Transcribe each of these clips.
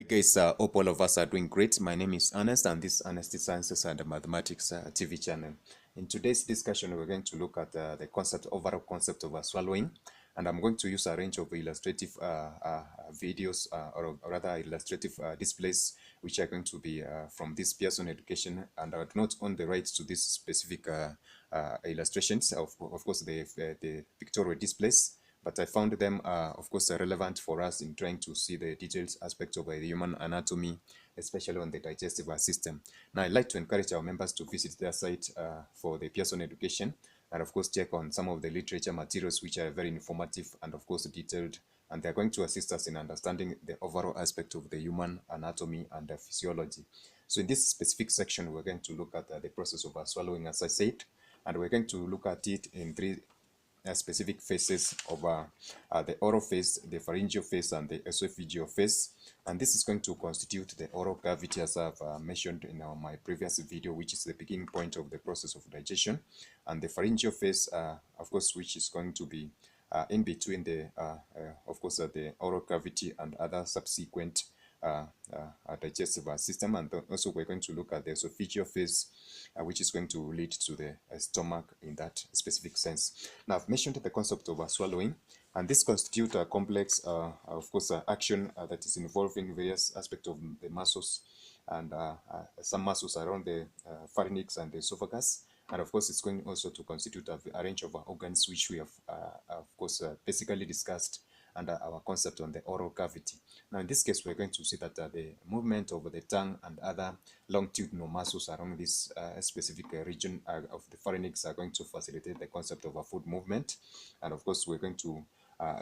Guys, hope all of us are doing great. My name is Ernest, and this is Ernest Sciences and Mathematics TV channel. In today's discussion, we're going to look at the overall concept of swallowing, and I'm going to use a range of illustrative videos, or rather illustrative displays, which are going to be from this Pearson education, and I do not own the rights to these specific illustrations. Of course, the pictorial displays, but I found them, of course, relevant for us in trying to see the detailed aspects of the human anatomy, especially on the digestive system. Now, I'd like to encourage our members to visit their site for the Pearson education, and of course, check on some of the literature materials which are very informative and, of course, detailed, and they're going to assist us in understanding the overall aspect of the human anatomy and physiology. So in this specific section, we're going to look at the process of swallowing, as I said, and we're going to look at it in three specific phases of the oral phase, the pharyngeal phase, and the esophageal phase. And this is going to constitute the oral cavity, as I've mentioned in my previous video, which is the beginning point of the process of digestion. And the pharyngeal phase, of course, which is going to be in between the, of course, the oral cavity and other subsequent digestive system. And also we're going to look at the esophageal phase, which is going to lead to the stomach in that specific sense. Now, I've mentioned the concept of swallowing, and this constitutes a complex, of course, action that is involving various aspects of the muscles, and some muscles around the pharynx and the esophagus. And of course, it's going also to constitute a range of organs, which we have, of course, basically discussed under our concept on the oral cavity. Now, in this case, we're going to see that the movement of the tongue and other longitudinal muscles around this specific region of the pharynx are going to facilitate the concept of a food movement. And of course, we're going to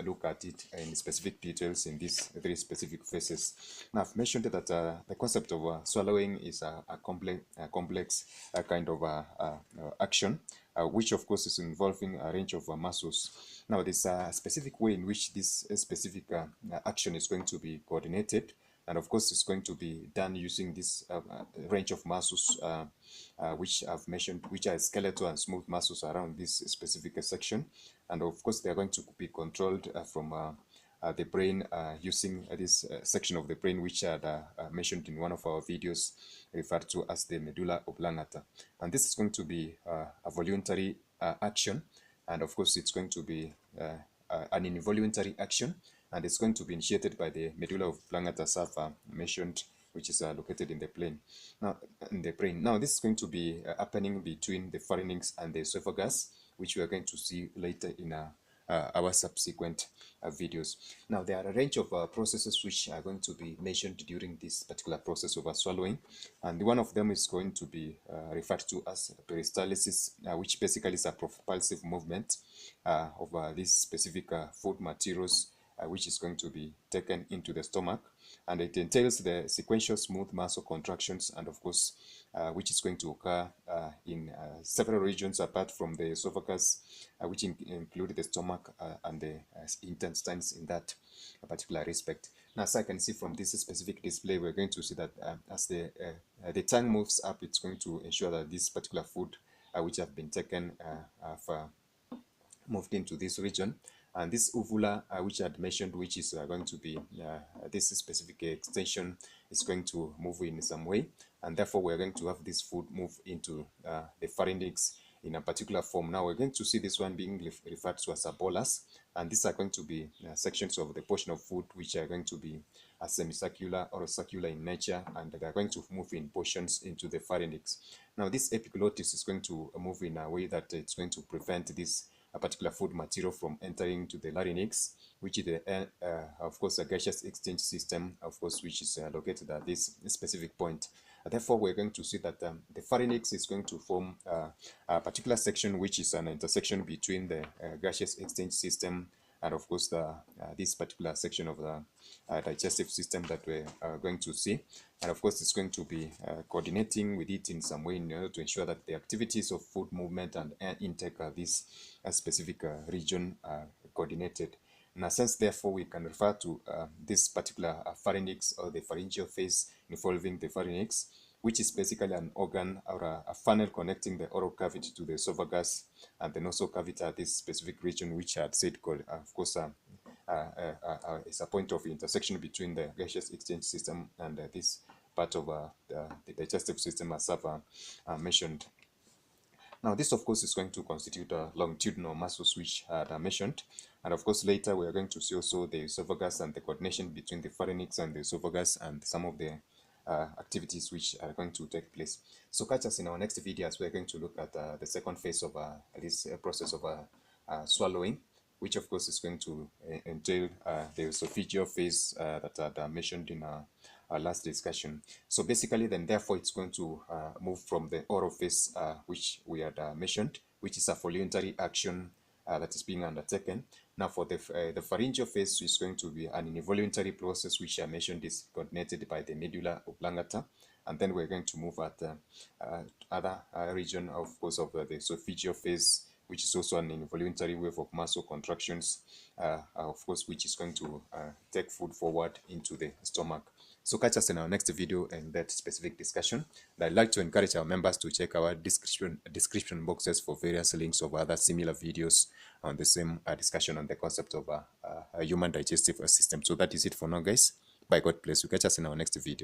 look at it in specific details in these three specific phases. Now, I've mentioned that the concept of swallowing is a complex kind of action, which of course is involving a range of muscles. Now, there's a specific way in which this specific action is going to be coordinated, and of course it's going to be done using this range of muscles which I've mentioned, which are skeletal and smooth muscles around this specific section. And of course they are going to be controlled from the brain using this section of the brain, which I had mentioned in one of our videos, referred to as the medulla oblongata. And this is going to be a voluntary action, and of course it's going to be an involuntary action, and it's going to be initiated by the medulla oblongata, as I've mentioned, which is located in the brain. Now, this is going to be happening between the pharynx and the esophagus, which we are going to see later in our subsequent videos. Now, there are a range of processes which are going to be mentioned during this particular process of swallowing, and one of them is going to be referred to as peristalsis, which basically is a propulsive movement of these specific food materials, which is going to be taken into the stomach, and it entails the sequential smooth muscle contractions, and of course which is going to occur in several regions apart from the esophagus, which include the stomach and the intestines in that particular respect. Now, as I can see from this specific display, we're going to see that as the tongue moves up, it's going to ensure that this particular food which have been taken have moved into this region. And this uvula, which I had mentioned, which is going to be this specific extension, is going to move in some way, and therefore we're going to have this food move into the pharynx in a particular form. Now we're going to see this one being referred to as a bolus, and these are going to be sections of the portion of food which are going to be semicircular or circular in nature, and they're going to move in portions into the pharynx. Now, this epiglottis is going to move in a way that it's going to prevent this a particular food material from entering to the larynx, which is the, of course, a gaseous exchange system, of course, which is located at this specific point. Therefore, we're going to see that the pharynx is going to form a particular section, which is an intersection between the gaseous exchange system and, of course, this particular section of the digestive system that we're going to see. And of course, it's going to be coordinating with it in some way in order to ensure that the activities of food movement and air intake are this specific region coordinated. In a sense, therefore, we can refer to this particular pharynx, or the pharyngeal phase involving the pharynx, which is basically an organ or a funnel connecting the oral cavity to the esophagus and the nasal cavity at this specific region, which I had said called, of course, is a point of intersection between the gaseous exchange system and this part of the digestive system, as I've mentioned. Now, this of course is going to constitute longitudinal muscles which are mentioned, and of course later we are going to see also the esophagus and the coordination between the pharynx and the esophagus and some of the activities which are going to take place. So catch us in our next video as we are going to look at the second phase of this process of swallowing, which of course is going to entail the esophageal phase that I mentioned in our last discussion. So basically then therefore it's going to move from the oral phase which we had mentioned, which is a voluntary action that is being undertaken. Now for the pharyngeal phase is going to be an involuntary process which I mentioned is coordinated by the medulla oblongata, and then we're going to move at other region of course of the esophageal phase, which is also an involuntary wave of muscle contractions, of course, which is going to take food forward into the stomach. So catch us in our next video in that specific discussion. And I'd like to encourage our members to check our description boxes for various links of other similar videos on the same discussion on the concept of a human digestive system. So that is it for now, guys. By God bless you. Catch us in our next video.